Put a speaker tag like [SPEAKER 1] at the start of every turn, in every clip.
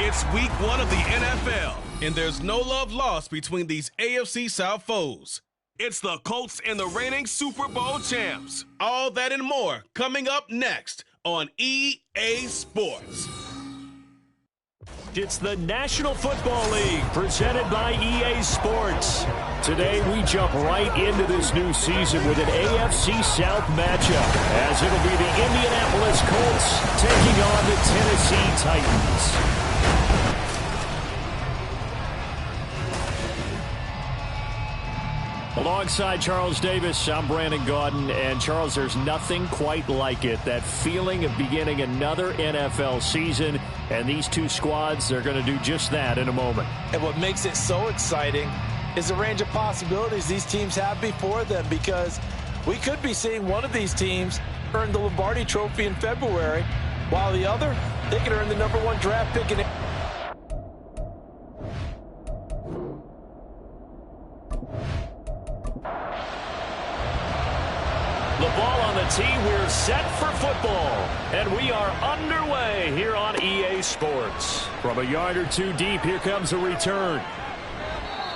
[SPEAKER 1] It's week 1 of the NFL, and there's no love lost between these AFC South foes. It's the Colts and the reigning Super Bowl champs. All that and more coming up next on EA Sports.
[SPEAKER 2] It's the National Football League presented by EA Sports. Today we jump right into this new season with an AFC South matchup, as it'll be the Indianapolis Colts taking on the Tennessee Titans. Alongside Charles Davis, I'm Brandon Gaudin. And Charles, there's nothing quite like it. That feeling of beginning another NFL season. And these two squads are going to do just that in a moment.
[SPEAKER 3] And what makes it so exciting is the range of possibilities these teams have before them, because we could be seeing one of these teams earn the Lombardi Trophy in February, while the other, they could earn the #1 draft pick in
[SPEAKER 2] The ball on the tee, we're set for football. And we are underway here on EA Sports. From a yard or two deep, here comes a return.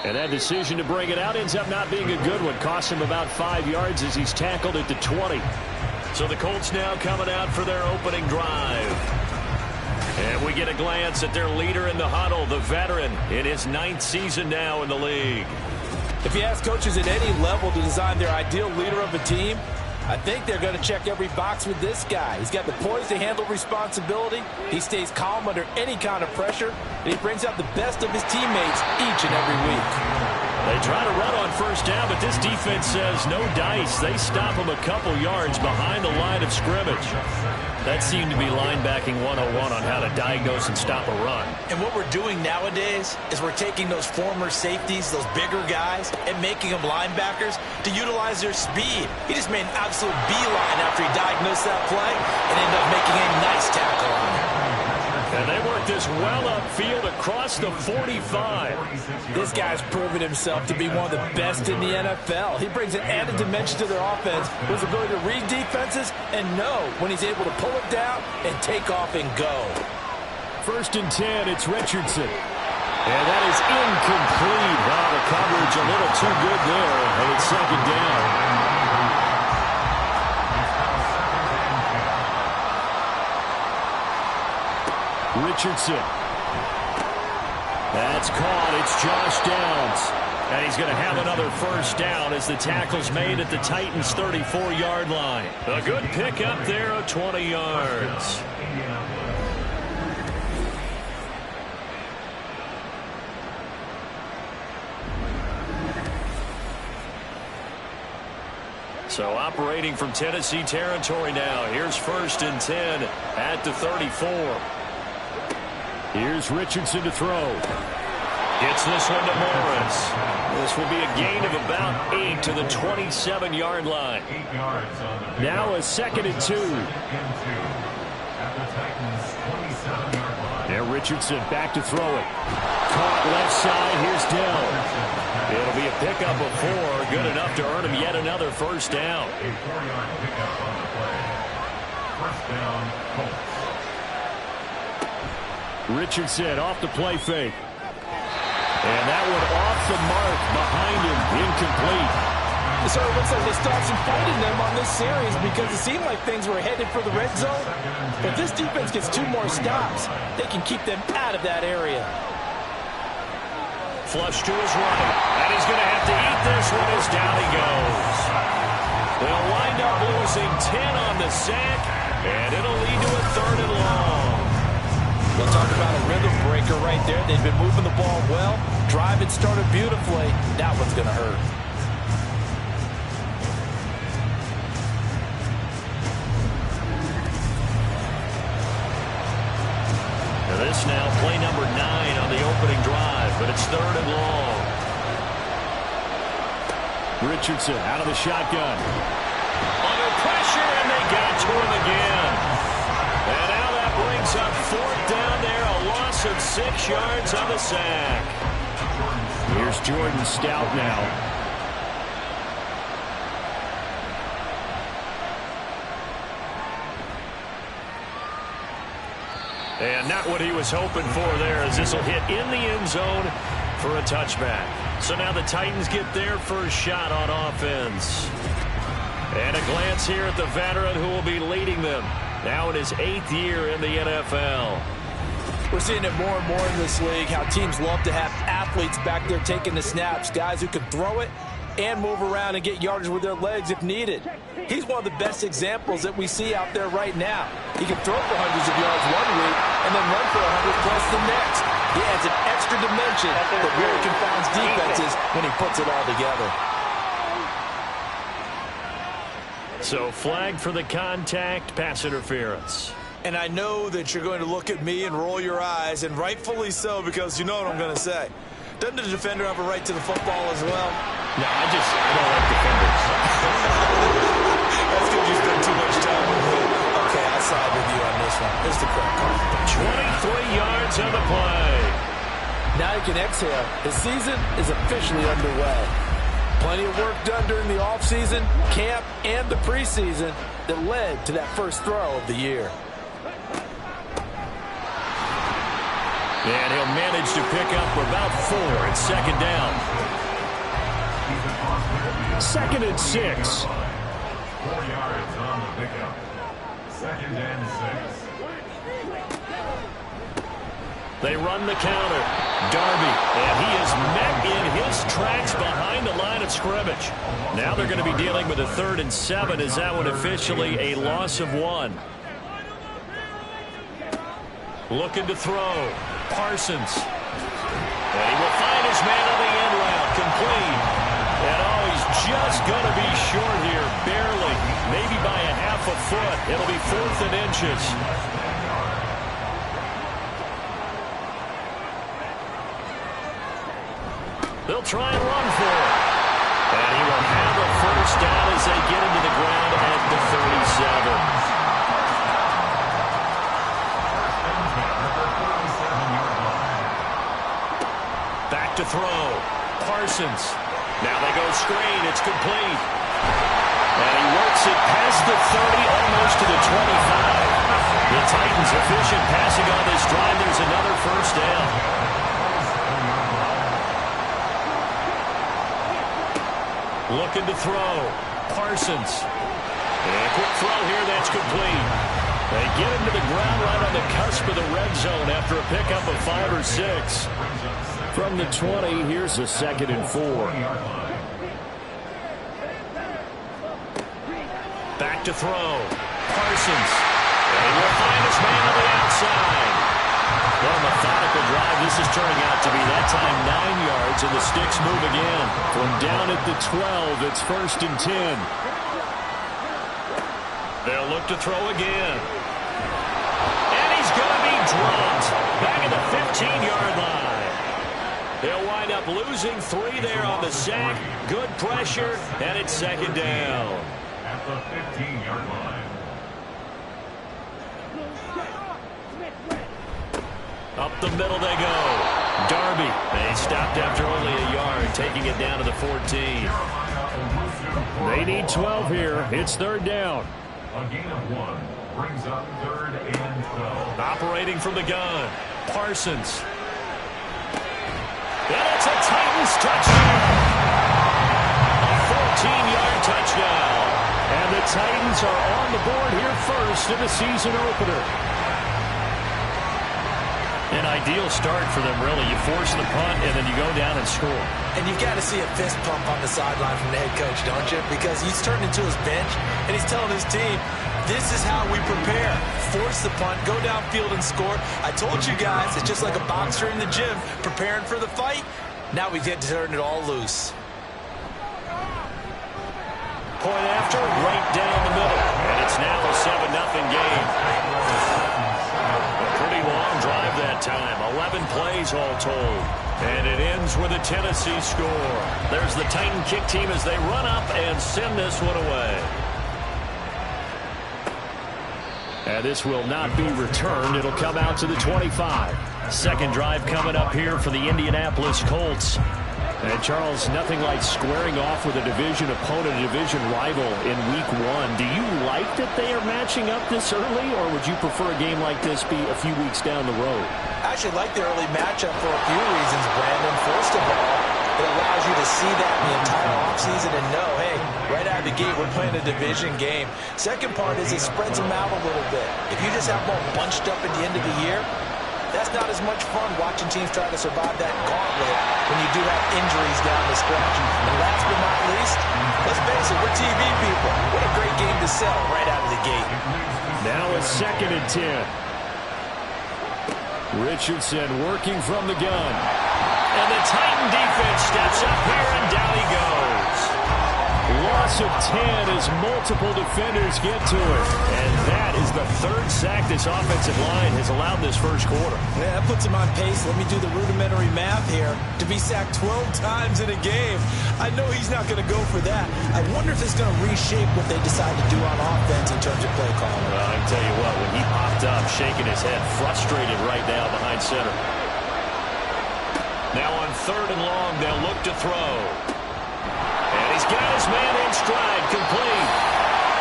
[SPEAKER 2] And that decision to bring it out ends up not being a good one. Costs him about 5 yards as he's tackled at the 20. So the Colts now coming out for their opening drive. And we get a glance at their leader in the huddle, the veteran, in his 9th season now in the league.
[SPEAKER 3] If you ask coaches at any level to design their ideal leader of a team, I think they're going to check every box with this guy. He's got the poise to handle responsibility. He stays calm under any kind of pressure, and he brings out the best of his teammates each and every week.
[SPEAKER 2] They try to run on first down, but this defense says no dice. They stop him a couple yards behind the line of scrimmage. That seemed to be linebacking 101 on how to diagnose and stop a run.
[SPEAKER 3] And what we're doing nowadays is we're taking those former safeties, those bigger guys, and making them linebackers to utilize their speed. He just made an absolute beeline after he diagnosed that play and ended up making a nice tackle on it.
[SPEAKER 2] And they work this well upfield across the 45.
[SPEAKER 3] This guy's proven himself to be one of the best in the NFL. He brings an added dimension to their offense with his ability to read defenses and know when he's able to pull it down and take off and go.
[SPEAKER 2] 1st and 10, it's Richardson. And that is incomplete. Wow, the coverage a little too good there, and it's 2nd down. Richardson. That's caught. It's Josh Downs. And he's going to have another first down as the tackle's made at the Titans' 34-yard line. A good pickup there of 20 yards. So operating from Tennessee territory now. Here's 1st and 10 at the 34. Here's Richardson to throw. Gets this one to Morris. This will be a gain of about 8 to the 27-yard line. Now a 2nd and 2. There Richardson back to throw it. Caught left side. Here's Dell. It'll be a pickup of 4. Good enough to earn him yet another first down.
[SPEAKER 4] A 4-yard pickup on the play. First down, Colts.
[SPEAKER 2] Richardson off the play fake. And that one off the mark behind him. Incomplete.
[SPEAKER 3] So it looks like they start some fight in them on this series, because it seemed like things were headed for the red zone. But this defense gets 2 more stops. They can keep them out of that area.
[SPEAKER 2] Flush to his right. And he's going to have to eat this one as down he goes. They'll wind up losing 10 on the sack, and it'll lead to a 3rd and long.
[SPEAKER 3] We'll talk about a rhythm breaker right there. They've been moving the ball well. Drive it started beautifully. That one's going to hurt.
[SPEAKER 2] Now this now play number 9 on the opening drive, but it's 3rd and long. Richardson out of the shotgun. Under pressure, and they got to him again. And now that brings up 4th down there, a loss of 6 yards on the sack. Here's Jordan Stout now. And not what he was hoping for there, as this will hit in the end zone for a touchback. So now the Titans get their first shot on offense. And a glance here at the veteran who will be leading them now in his 8th year in the NFL.
[SPEAKER 3] We're seeing it more and more in this league, how teams love to have athletes back there taking the snaps, guys who can throw it and move around and get yardage with their legs if needed. He's one of the best examples that we see out there right now. He can throw for hundreds of yards one week and then run for 100 plus the next. He adds an extra dimension that really confounds defenses when he puts it all together.
[SPEAKER 2] So flag for the contact, pass interference.
[SPEAKER 3] And I know that you're going to look at me and roll your eyes, and rightfully so, because you know what I'm going to say. Doesn't the defender have a right to the football as well?
[SPEAKER 2] No, I don't like defenders.
[SPEAKER 3] That's because you spend too much time with me. Okay, I'll side with you on this one. It's the correct call.
[SPEAKER 2] 23 yards on the play.
[SPEAKER 3] Now you can exhale. The season is officially underway. Plenty of work done during the offseason, camp, and the preseason that led to that first throw of the year.
[SPEAKER 2] And he'll manage to pick up about 4 at second down. 2nd and 6.
[SPEAKER 4] 4 yards on the pickup. 2nd and 6.
[SPEAKER 2] They run the counter. Darby, and he is met in his tracks behind the line of scrimmage. Now they're going to be dealing with a 3rd and 7. Is that one officially a loss of 1? Looking to throw. Parsons. And he will find his man on the end route. Complete. And he's just going to be short here. Barely. Maybe by a half a foot. It'll be 4th and inches. They'll try and run for it. And he will have a first down as they get into the ground at the 37. Back to throw. Parsons. Now they go screen. It's complete. And he works it past the 30, almost to the 25. The Titans efficient passing on this drive. There's another first down. Looking to throw. Parsons. And a quick throw here. That's complete. They get him to the ground right on the cusp of the red zone after a pickup of 5 or 6. From the 20, here's a 2nd and 4. Back to throw. Parsons. And he will find his man on the outside. Well, methodical drive. This is turning out to be that time 9 yards, and the sticks move again. From down at the 12, it's 1st and 10. They'll look to throw again. And he's going to be dropped back at the 15-yard line. They'll wind up losing 3 there on the sack. Good pressure, and it's 2nd down.
[SPEAKER 4] At the 15-yard line.
[SPEAKER 2] Up the middle they go. Darby. They stopped after only a yard, taking it down to the 14. They need 12 here. It's 3rd down.
[SPEAKER 4] A gain of 1 brings up 3rd and 12.
[SPEAKER 2] Operating from the gun. Parsons. And it's a Titans touchdown. A 14-yard touchdown. And the Titans are on the board here first in the season opener. An ideal start for them, really. You force the punt, and then you go down and score.
[SPEAKER 3] And you've got to see a fist pump on the sideline from the head coach, don't you? Because he's turned into his bench, and he's telling his team, this is how we prepare. Force the punt, go downfield and score. I told you guys, it's just like a boxer in the gym preparing for the fight. Now we get to turn it all loose.
[SPEAKER 2] Point after, right down the middle. And it's now a 7-0 game. A pretty long drive that time. 11 plays all told. And it ends with a Tennessee score. There's the Titan kick team as they run up and send this one away. And this will not be returned. It'll come out to the 25. Second drive coming up here for the Indianapolis Colts. And Charles, nothing like squaring off with a division opponent, a division rival in week 1. Do you like that they are matching up this early, or would you prefer a game like this be a few weeks down the road?
[SPEAKER 3] I actually like the early matchup for a few reasons, Brandon. First of all, it allows you to see that in the entire offseason and know, hey, right out of the gate, we're playing a division game. Second part is it spreads them out a little bit. If you just have them all bunched up at the end of the year, that's not as much fun watching teams try to survive that gauntlet when you do have injuries down the stretch. And last but not least, let's face it, we're TV people. What a great game to sell right out of the gate.
[SPEAKER 2] Now a 2nd and 10. Richardson working from the gun. And the Titan defense steps up here, and down he goes. Loss of 10 as multiple defenders get to it. And that is the 3rd sack this offensive line has allowed this first quarter.
[SPEAKER 3] Yeah, that puts him on pace. Let me do the rudimentary math here. To be sacked 12 times in a game, I know he's not going to go for that. I wonder if it's going to reshape what they decide to do on offense in terms of play calling.
[SPEAKER 2] Well, I can tell you what, when he popped up, shaking his head, frustrated right now behind center. Now on 3rd and long, they'll look to throw. And he's got his man in stride, complete.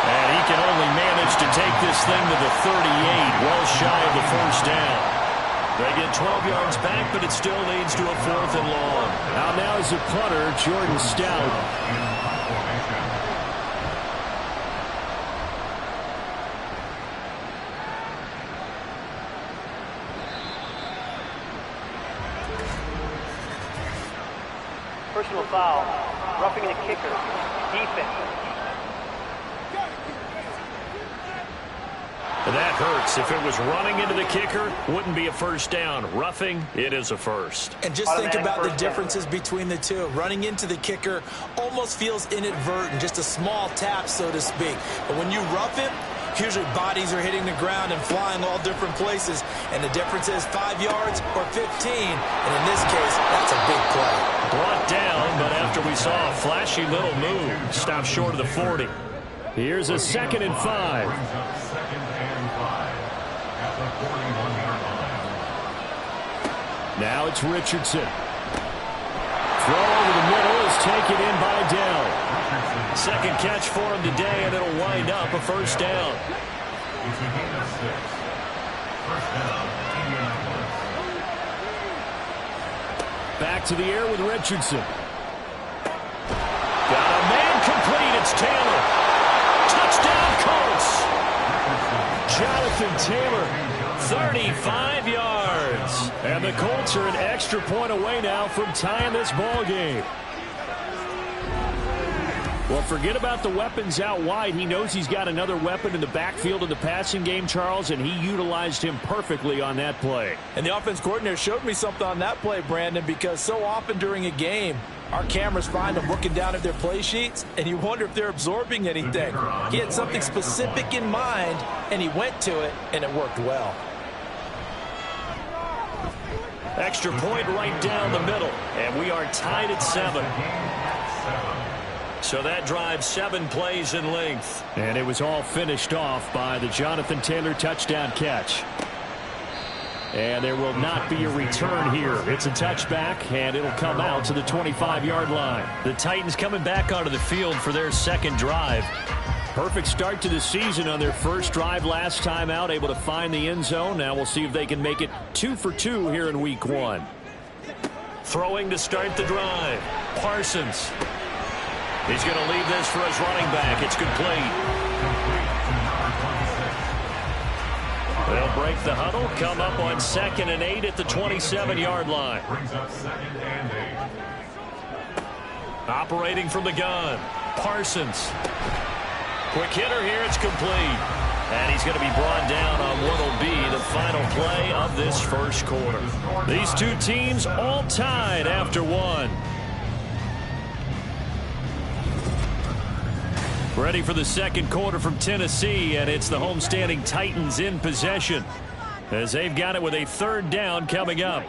[SPEAKER 2] And he can only manage to take this thing to the 38, well shy of the first down. They get 12 yards back, but it still leads to a 4th and long. Now is the punter, Jordan Stout.
[SPEAKER 5] Personal foul, roughing the kicker, defense.
[SPEAKER 2] That hurts. If it was running into the kicker, wouldn't be a first down. Roughing, it is a first.
[SPEAKER 3] And just think about the differences between the two. Running into the kicker almost feels inadvertent, just a small tap, so to speak. But when you rough him, usually bodies are hitting the ground and flying all different places. And the difference is 5 yards or 15. And in this case, that's a big play.
[SPEAKER 2] Brought down, but after we saw a flashy little move, stopped short of the 40. Here's a 2nd and 5. Now it's Richardson. Throw over the middle is taken in by Dell. 2nd catch for him today, and it'll wind up a first down. Back to the air with Richardson. Got a man complete. It's Taylor. Touchdown, Colts. Jonathan Taylor, 35 yards. And the Colts are an extra point away now from tying this ball game. Well, forget about the weapons out wide. He knows he's got another weapon in the backfield in the passing game, Charles, and he utilized him perfectly on that play.
[SPEAKER 3] And the offense coordinator showed me something on that play, Brandon, because so often during a game, our cameras find them looking down at their play sheets, and you wonder if they're absorbing anything. He had something specific in mind, and he went to it, and it worked well.
[SPEAKER 2] Extra point right down the middle, and we are tied at 7. So that drives 7 plays in length. And it was all finished off by the Jonathan Taylor touchdown catch. And there will not be a return here. It's a touchback, and it'll come out to the 25-yard line. The Titans coming back onto the field for their 2nd drive. Perfect start to the season on their first drive last time out, able to find the end zone. Now we'll see if they can make it 2 for 2 here in week 1. Throwing to start the drive. Parsons. He's going to leave this for his running back. It's complete. They'll break the huddle, come up on 2nd and 8 at the 27-yard line. Operating from the gun. Parsons. Quick hitter here. It's complete. And he's going to be brought down on what will be the final play of this first quarter. These two teams all tied after 1. Ready for the 2nd quarter from Tennessee, and it's the homestanding Titans in possession as they've got it with a 3rd down coming up.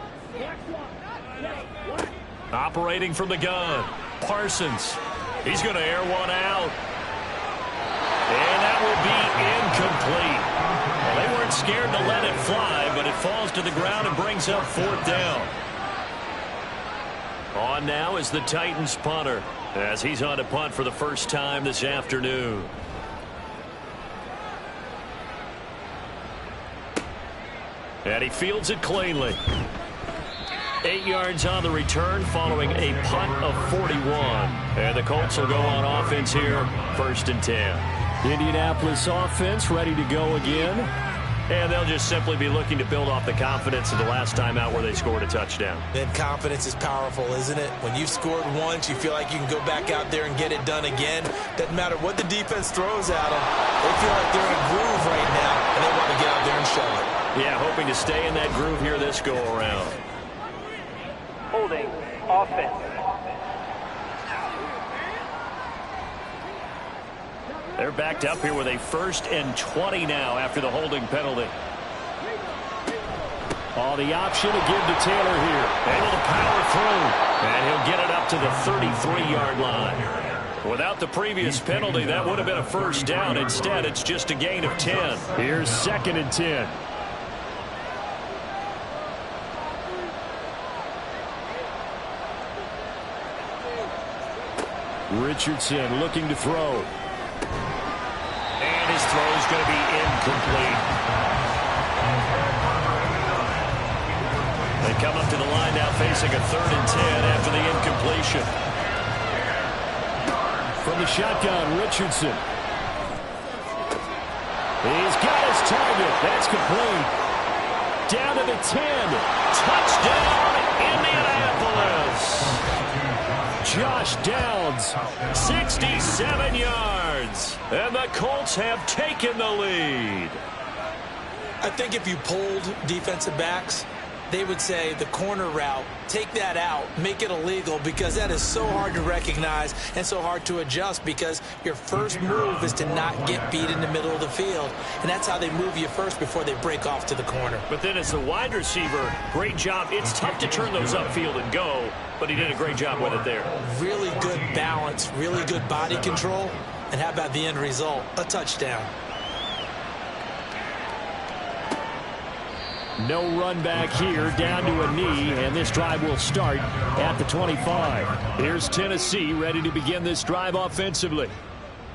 [SPEAKER 2] Operating from the gun. Parsons. He's going to air one out. And that will be incomplete. Well, they weren't scared to let it fly, but it falls to the ground and brings up 4th down. On now is the Titans punter, as he's on to punt for the first time this afternoon. And he fields it cleanly. 8 yards on the return following a punt of 41. And the Colts will go on offense here, 1st and 10. Indianapolis offense ready to go again. And they'll just simply be looking to build off the confidence of the last time out where they scored a touchdown.
[SPEAKER 3] And confidence is powerful, isn't it? When you've scored once, you feel like you can go back out there and get it done again. Doesn't matter what the defense throws at them. They feel like they're in a groove right now, and they want to get out there and show it.
[SPEAKER 2] Yeah, hoping to stay in that groove here this go-around.
[SPEAKER 5] Holding offense.
[SPEAKER 2] They're backed up here with a 1st and 20 now after the holding penalty. Oh, the option to give to Taylor here. Able to power through. And he'll get it up to the 33-yard line. Without the previous penalty, that would have been a 1st down. Instead, it's just a gain of 10. Here's 2nd and 10. Richardson looking to throw. And his throw is going to be incomplete. They come up to the line now facing a 3rd and 10 after the incompletion. From the shotgun, Richardson. He's got his target. That's complete. Down to the 10. Touchdown, Indianapolis. Josh Downs, 67 yards. And the Colts have taken the lead.
[SPEAKER 3] I think if you polled defensive backs, they would say the corner route, take that out, make it illegal, because that is so hard to recognize and so hard to adjust, because your first move is to not get beat in the middle of the field. And that's how they move you first before they break off to the corner.
[SPEAKER 2] But then as the wide receiver, great job. It's tough to turn those upfield and go, but he did a great job with it there.
[SPEAKER 3] Really good balance, really good body control. And how about the end result? A touchdown.
[SPEAKER 2] No run back here, down to a knee, and this drive will start at the 25. Here's Tennessee ready to begin this drive offensively.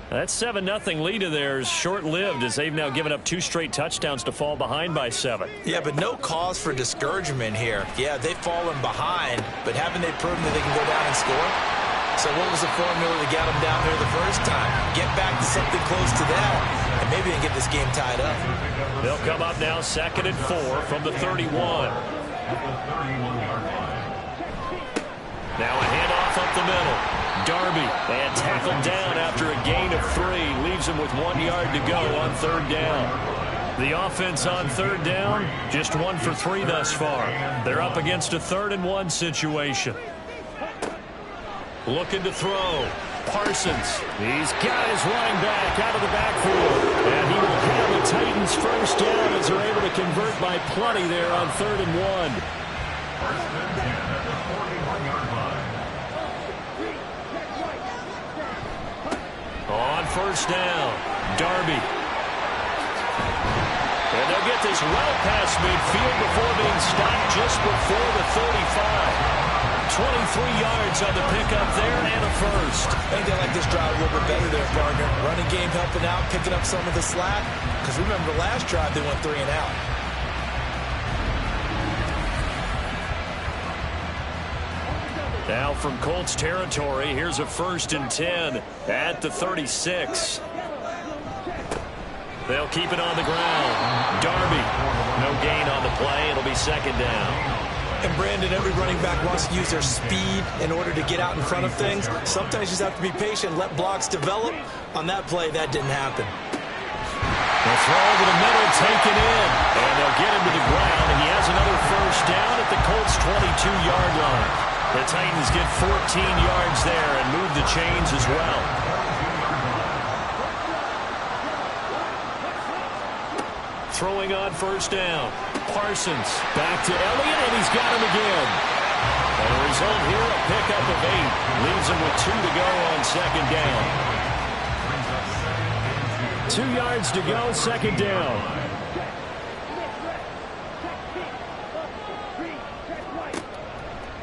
[SPEAKER 2] That 7-0 lead of theirs short-lived, as they've now given up 2 straight touchdowns to fall behind by 7.
[SPEAKER 3] Yeah, but no cause for discouragement here. Yeah, they've fallen behind, but haven't they proven that they can go down and score? So what was the formula to get them down there the first time? Get back to something close to that, and maybe they can get this game tied up.
[SPEAKER 2] They'll come up now 2nd and 4 from the 31. Now a handoff up the middle. Darby, and tackled down after a gain of 3. Leaves him with 1 yard to go on 3rd down. The offense on 3rd down, just 1 for 3 thus far. They're up against a 3rd and 1 situation. Looking to throw. Parsons. He's got his running back out of the backfield. And he will have the Titans first down as they're able to convert by plenty there on 3rd and 1. On 1st down, Darby. And they'll get this well past midfield before being stopped just before the 35. 23 yards on the pickup there and a first.
[SPEAKER 3] I think they like this drive a little bit better there, partner. Running game helping out, picking up some of the slack. Because remember, the last drive they went 3 and out.
[SPEAKER 2] Now from Colts territory, here's a 1st and 10 at the 36. They'll keep it on the ground. Darby, no gain on the play. It'll be 2nd down.
[SPEAKER 3] And Brandon, every running back wants to use their speed in order to get out in front of things. Sometimes you just have to be patient, let blocks develop. On that play, that didn't happen.
[SPEAKER 2] The throw over the middle, taken in. And they'll get him to the ground. And he has another 1st down at the Colts' 22-yard line. The Titans get 14 yards there and move the chains as well. Throwing on 1st down. Parsons back to Elliott, and he's got him again. And the result here, a pickup of 8. Leaves him with 2 to go on 2nd down. 2 yards to go, 2nd down.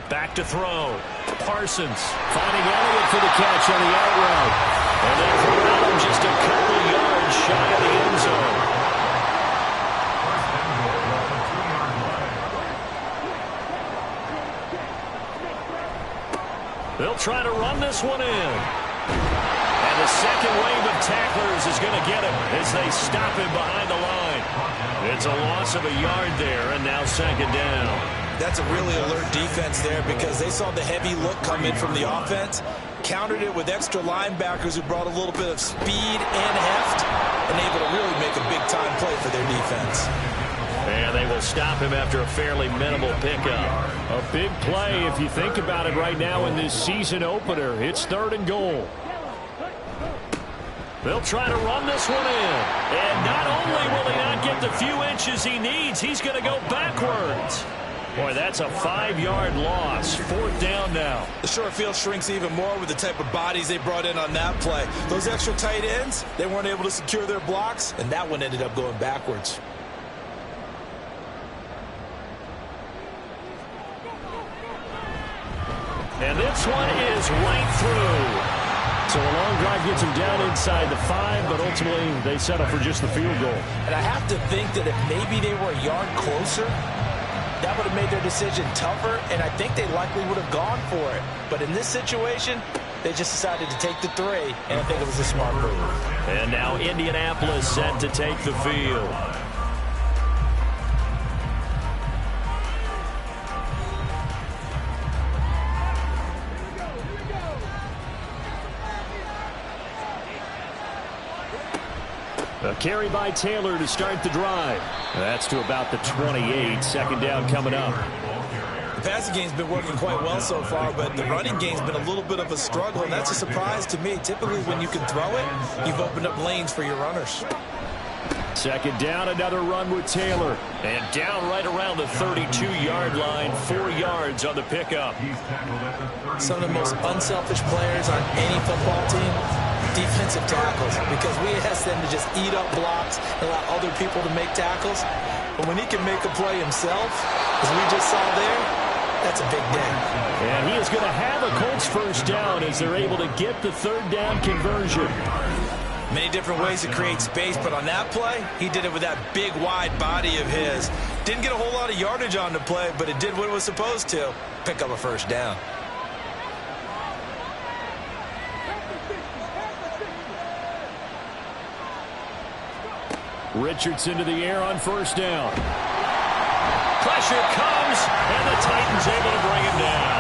[SPEAKER 2] Back to throw. Parsons. Finding Elliott for the catch on the out route. And then Corral just a couple yards shy of the end zone. They'll try to run this one in. And the second wave of tacklers is going to get him as they stop him behind the line. It's a loss of a yard there, and now second down.
[SPEAKER 3] That's a really alert defense there because they saw the heavy look come in from the offense, countered it with extra linebackers who brought a little bit of speed and heft, and able to really make a big-time play for their defense.
[SPEAKER 2] And they will stop him after a fairly minimal pickup. A big play if you think about it right now in this season opener. It's 3rd and goal. They'll try to run this one in. And not only will he not get the few inches he needs, he's going to go backwards. Boy, that's a 5-yard loss. 4th down now.
[SPEAKER 3] The short field shrinks even more with the type of bodies they brought in on that play. Those extra tight ends, they weren't able to secure their blocks, and that one ended up going backwards.
[SPEAKER 2] And this one is right through. So a long drive gets him down inside the 5, but ultimately they settle for just the field goal.
[SPEAKER 3] And I have to think that if maybe they were a yard closer, that would have made their decision tougher, and I think they likely would have gone for it. But in this situation, they just decided to take the 3, and I think it was a smart move.
[SPEAKER 2] And now Indianapolis set to take the field. A carry by Taylor to start the drive. That's to about the 28. 2nd down coming up.
[SPEAKER 3] The passing game's been working quite well so far, but the running game's been a little bit of a struggle, and that's a surprise to me. Typically, when you can throw it, you've opened up lanes for your runners.
[SPEAKER 2] 2nd down, another run with Taylor. And down right around the 32-yard line, 4 yards on the pickup.
[SPEAKER 3] Some of the most unselfish players on any football team, defensive tackles, because we ask them to just eat up blocks and allow other people to make tackles. But when he can make a play himself, as we just saw there, that's a big day.
[SPEAKER 2] And he is going to have a Colts 1st down as they're able to get the 3rd down conversion.
[SPEAKER 3] Many different ways to create space, but on that play, he did it with that big, wide body of his. Didn't get a whole lot of yardage on the play, but it did what it was supposed to, pick up a 1st down.
[SPEAKER 2] Richardson to the air on 1st down. Pressure comes, and the Titans able to bring him down.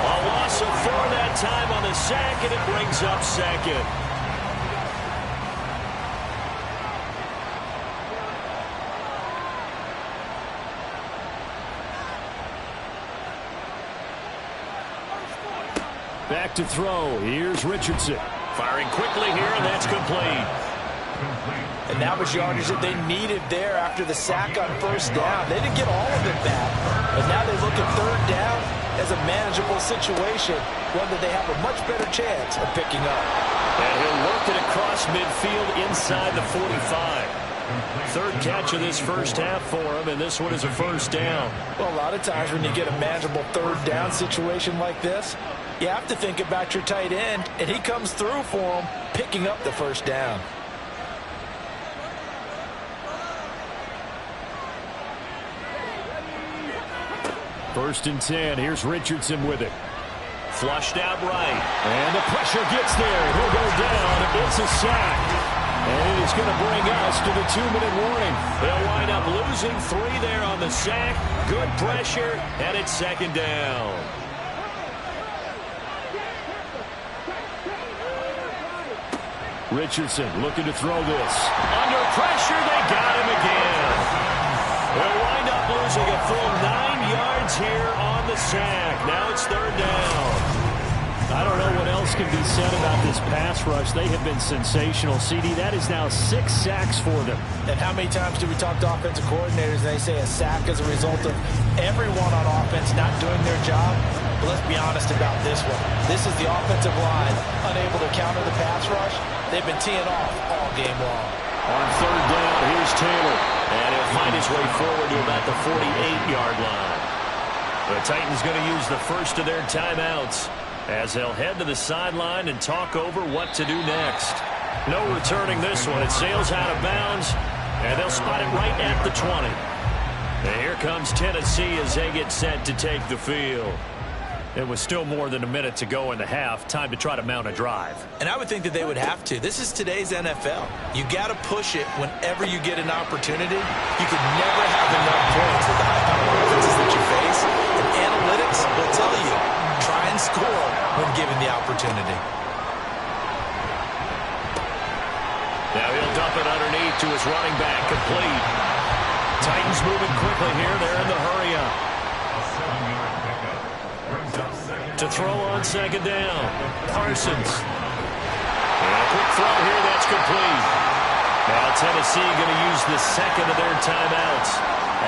[SPEAKER 2] A loss of 4 that time on the sack, and it brings up 2nd. Back to throw. Here's Richardson. Firing quickly here, and that's complete.
[SPEAKER 3] And that was yardage that they needed there after the sack on 1st down. They didn't get all of it back, but now they look at 3rd down as a manageable situation, one that they have a much better chance of picking up.
[SPEAKER 2] And he'll work it across midfield inside the 45. 3rd catch of this 1st half for him, and this one is a 1st down.
[SPEAKER 3] Well, a lot of times when you get a manageable 3rd down situation like this, you have to think about your tight end, and he comes through for him, picking up the 1st down.
[SPEAKER 2] First and 10. Here's Richardson with it. Flushed out right. And the pressure gets there. He'll go down. It's a sack. And it is going to bring us to the 2-minute warning. They'll wind up losing 3 there on the sack. Good pressure. And it's 2nd down. Richardson looking to throw this. Under pressure, they got him again. They'll wind up losing a full 9 yards here on the sack. Now it's 3rd down. I don't know what else can be said about this pass rush. They have been sensational. CD, that is now 6 sacks for them.
[SPEAKER 3] And how many times do we talk to offensive coordinators and they say a sack is a result of everyone on offense not doing their job? But let's be honest about this one. This is the offensive line unable to counter the pass rush. They've been teeing off all game long.
[SPEAKER 2] On 3rd down, here's Taylor. And he'll find his way forward to about the 48-yard line. The Titans going to use the first of their timeouts as they'll head to the sideline and talk over what to do next. No returning this one. It sails out of bounds, and they'll spot it right at the 20. And here comes Tennessee as they get set to take the field. It was still more than a minute to go in the half. Time to try to mount a drive.
[SPEAKER 3] And I would think that they would have to. This is today's NFL. You got to push it whenever you get an opportunity. You can never have enough points with the high-powered offenses that you face. And analytics will tell you, try and score when given the opportunity.
[SPEAKER 2] Now he'll dump it underneath to his running back, complete. Titans moving quickly here. They're in the hurry-up. To throw on second down. Parsons. And a quick throw here. That's complete. Now Tennessee going to use the second of their timeouts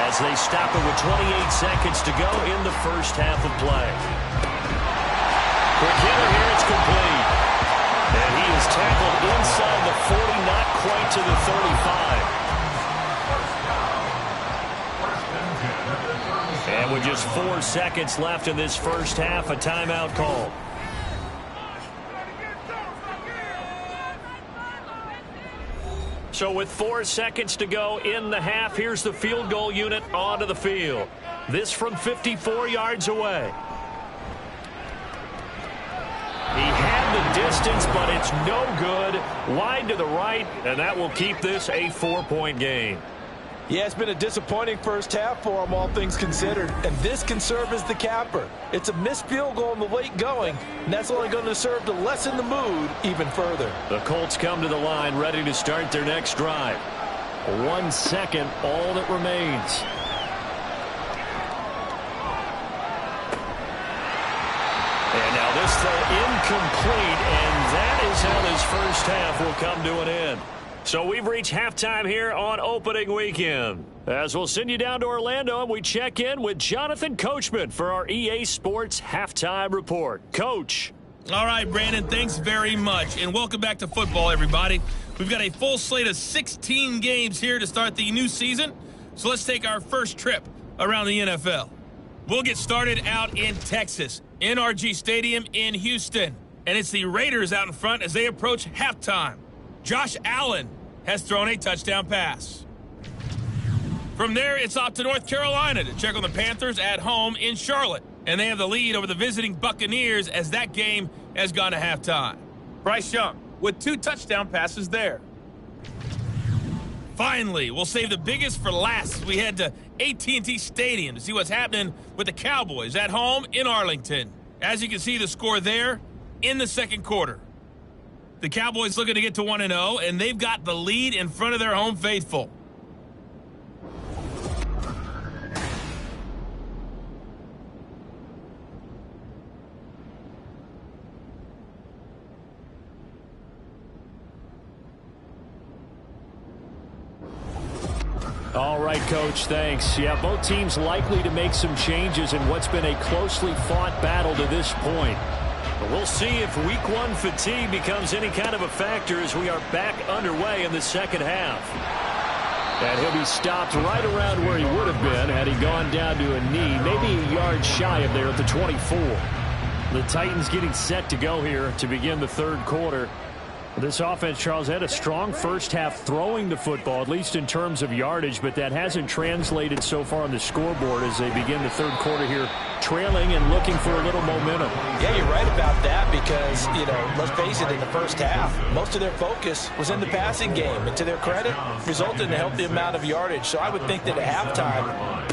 [SPEAKER 2] as they stop it with 28 seconds to go in the first half of play. Quick hitter here. It's complete. And he is tackled inside the 40, not quite to the 35. And with just 4 seconds left in this first half, a timeout call. So with 4 seconds to go in the half, here's the field goal unit onto the field. This from 54 yards away. He had the distance, but it's no good. Wide to the right, and that will keep this a 4-point game.
[SPEAKER 3] Yeah, it's been a disappointing first half for them, all things considered. And this can serve as the capper. It's a missed field goal in the late going, and that's only going to serve to lessen the mood even further.
[SPEAKER 2] The Colts come to the line ready to start their next drive. 1 second, all that remains. And now this throw incomplete, and that is how this first half will come to an end. So we've reached halftime here on opening weekend. As we'll send you down to Orlando and we check in with Jonathan Coachman for our EA Sports Halftime Report. Coach.
[SPEAKER 6] All right, Brandon, thanks very much. And welcome back to football, everybody. We've got a full slate of 16 games here to start the new season. So let's take our first trip around the NFL. We'll get started out in Texas, NRG Stadium in Houston. And it's the Raiders out in front as they approach halftime. Josh Allen has thrown a touchdown pass. From there, it's off to North Carolina to check on the Panthers at home in Charlotte. And they have the lead over the visiting Buccaneers as that game has gone to halftime. Bryce Young with 2 touchdown passes there. Finally, we'll save the biggest for last as we head to AT&T Stadium to see what's happening with the Cowboys at home in Arlington. As you can see, the score there in the second quarter. The Cowboys looking to get to 1-0, and they've got the lead in front of their home faithful.
[SPEAKER 2] All right, Coach, thanks. Yeah, both teams likely to make some changes in what's been a closely fought battle to this point. But we'll see if Week 1 fatigue becomes any kind of a factor as we are back underway in the second half. And he'll be stopped right around where he would have been had he gone down to a knee, maybe a yard shy of there at the 24. The Titans getting set to go here to begin the third quarter. This offense, Charles, had a strong first half throwing the football, at least in terms of yardage, but that hasn't translated so far on the scoreboard as they begin the third quarter here, trailing and looking for a little momentum.
[SPEAKER 3] Yeah, you're right about that because, let's face it, in the first half, most of their focus was in the passing game. And to their credit, resulted in a healthy amount of yardage. So I would think that at halftime,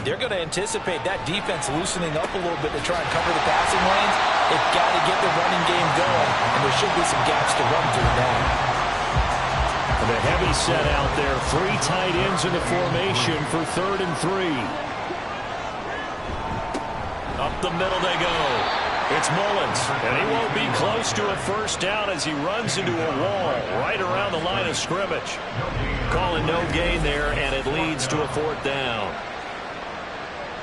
[SPEAKER 3] they're going to anticipate that defense loosening up a little bit to try and cover the passing lanes. They've got to get the running game going, and there should be some gaps to run through now.
[SPEAKER 2] The heavy set out there. 3 tight ends in the formation for 3rd and 3. Up the middle they go. It's Mullins, and he won't be close to a first down as he runs into a wall right around the line of scrimmage. Calling no gain there, and it leads to a 4th down.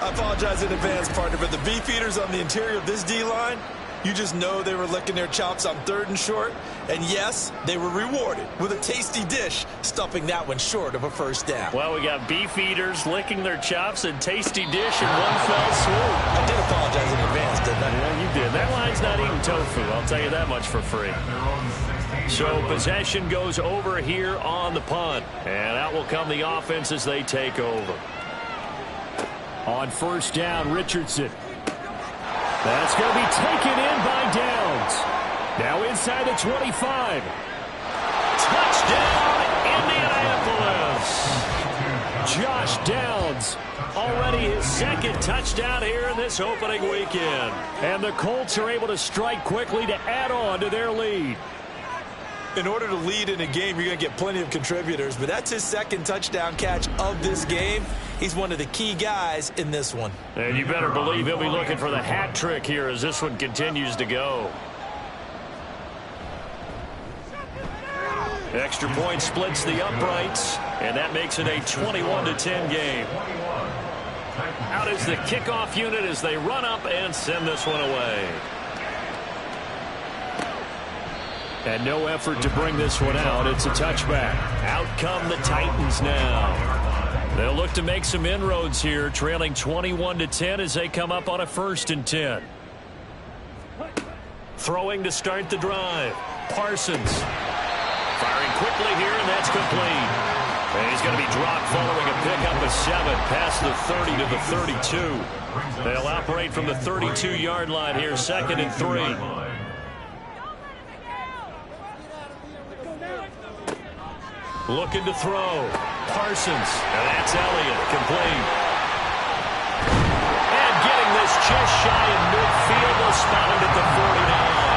[SPEAKER 3] I apologize in advance, partner, but the beef eaters on the interior of this D-line, You just know they were licking their chops on 3rd and short. And yes, they were rewarded with a tasty dish, stuffing that one short of a first down.
[SPEAKER 2] Well, we got beef eaters licking their chops and tasty dish in one fell swoop.
[SPEAKER 3] I did apologize in advance, didn't I?
[SPEAKER 2] Yeah, you did. That line's not eating tofu. I'll tell you that much for free. So possession goes over here on the punt. And out will come the offense as they take over. On first down, Richardson. That's going to be taken in by Downs. Now inside the 25. Touchdown, Indianapolis. Josh Downs, already his 2nd touchdown here in this opening weekend. And the Colts are able to strike quickly to add on to their lead.
[SPEAKER 3] In order to lead in a game, you're going to get plenty of contributors, but that's his 2nd touchdown catch of this game. He's one of the key guys in this one.
[SPEAKER 2] And you better believe he'll be looking for the hat trick here as this one continues to go. Extra point splits the uprights, and that makes it a 21-10 game. Out is the kickoff unit as they run up and send this one away. And no effort to bring this one out. It's a touchback. Out come the Titans now. They'll look to make some inroads here, trailing 21-10 as they come up on a 1st and 10. Throwing to start the drive. Parsons. Firing quickly here, and that's complete. And he's going to be dropped following a pickup of 7 past the 30 to the 32. They'll operate from the 32-yard line here, 2nd and 3. Looking to throw. Parsons. And that's Elliott. Complete. And getting this just shy of midfield. They'll spot it at the 49.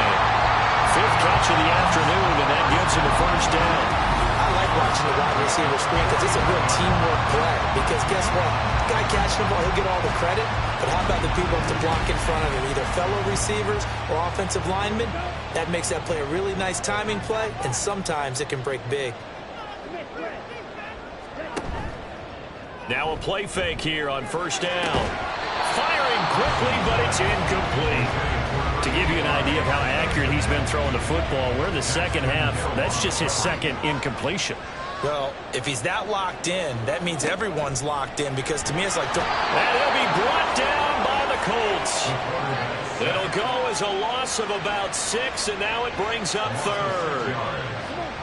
[SPEAKER 2] 5th catch of the afternoon, and that gives him a first down.
[SPEAKER 3] I like watching the wide receiver screen because it's a real teamwork play. Because guess what? The guy catching the ball, he'll get all the credit. But how about the people to block in front of him, either fellow receivers or offensive linemen? That makes that play a really nice timing play, and sometimes it can break big.
[SPEAKER 2] Now a play fake here on first down. Firing quickly, but it's incomplete. To give you an idea of how accurate he's been throwing the football, we're in the second half. That's just his 2nd incompletion.
[SPEAKER 3] Well, if he's that locked in, that means everyone's locked in, because to me it's like...
[SPEAKER 2] And he'll be brought down by the Colts. It'll go as a loss of about 6, and now it brings up 3rd.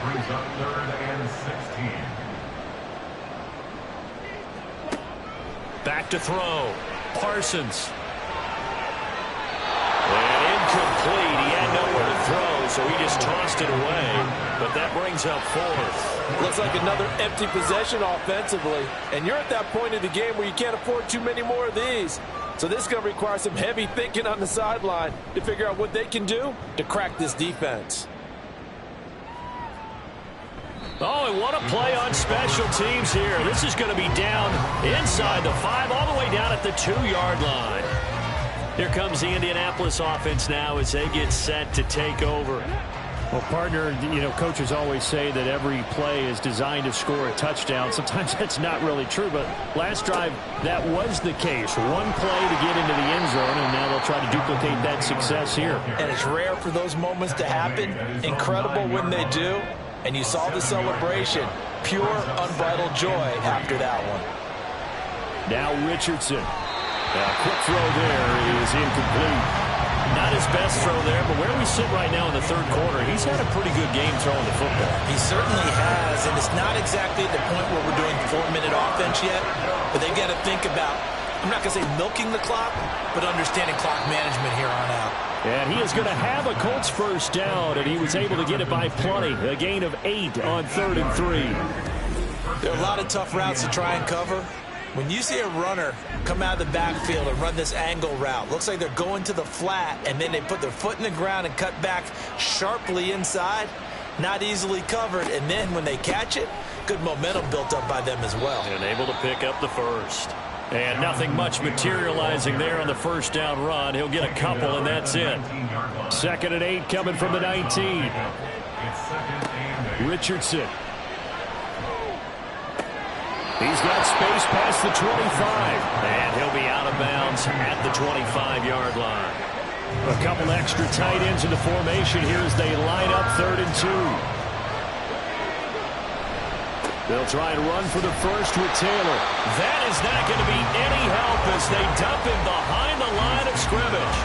[SPEAKER 4] Brings up 3rd and 16.
[SPEAKER 2] Back to throw. Parsons. And incomplete. He had nowhere to throw, so he just tossed it away. But that brings up 4th.
[SPEAKER 3] Looks like another empty possession offensively. And you're at that point in the game where you can't afford too many more of these. So this is going to require some heavy thinking on the sideline to figure out what they can do to crack this defense.
[SPEAKER 2] Oh, and what a play on special teams here. This is going to be down inside the 5, all the way down at the 2-yard line. Here comes the Indianapolis offense now as they get set to take over.
[SPEAKER 7] Well, partner, you know, coaches always say that every play is designed to score a touchdown. Sometimes that's not really true, but last drive, that was the case. One play to get into the end zone, and now they'll try to duplicate that success here.
[SPEAKER 3] And it's rare for those moments to happen. Incredible when they do. And you saw the celebration. Pure, unbridled joy after that one.
[SPEAKER 2] Now Richardson. A quick throw there is incomplete. Not his best throw there, but where we sit right now in the 3rd quarter, he's had a pretty good game throwing the football.
[SPEAKER 3] He certainly has, and it's not exactly at the point where we're doing 4-minute offense yet, but they've got to think about, I'm not going to say milking the clock, but understanding clock management here on out.
[SPEAKER 2] And he is going to have a Colts first down, and he was able to get it by plenty. A gain of 8 on 3rd and 3.
[SPEAKER 3] There are a lot of tough routes to try and cover. When you see a runner come out of the backfield and run this angle route, looks like they're going to the flat, and then they put their foot in the ground and cut back sharply inside, not easily covered. And then when they catch it, good momentum built up by them as well.
[SPEAKER 2] And able to pick up the first. And nothing much materializing there on the first down run. He'll get a couple, and that's it. 2nd and 8 coming from the 19. Richardson. He's got space past the 25. And he'll be out of bounds at the 25-yard line.
[SPEAKER 7] A couple extra tight ends in the formation here as they line up 3rd and 2. They'll try and run for the first with Taylor. That is not going to be any help as they dump him behind the line of scrimmage.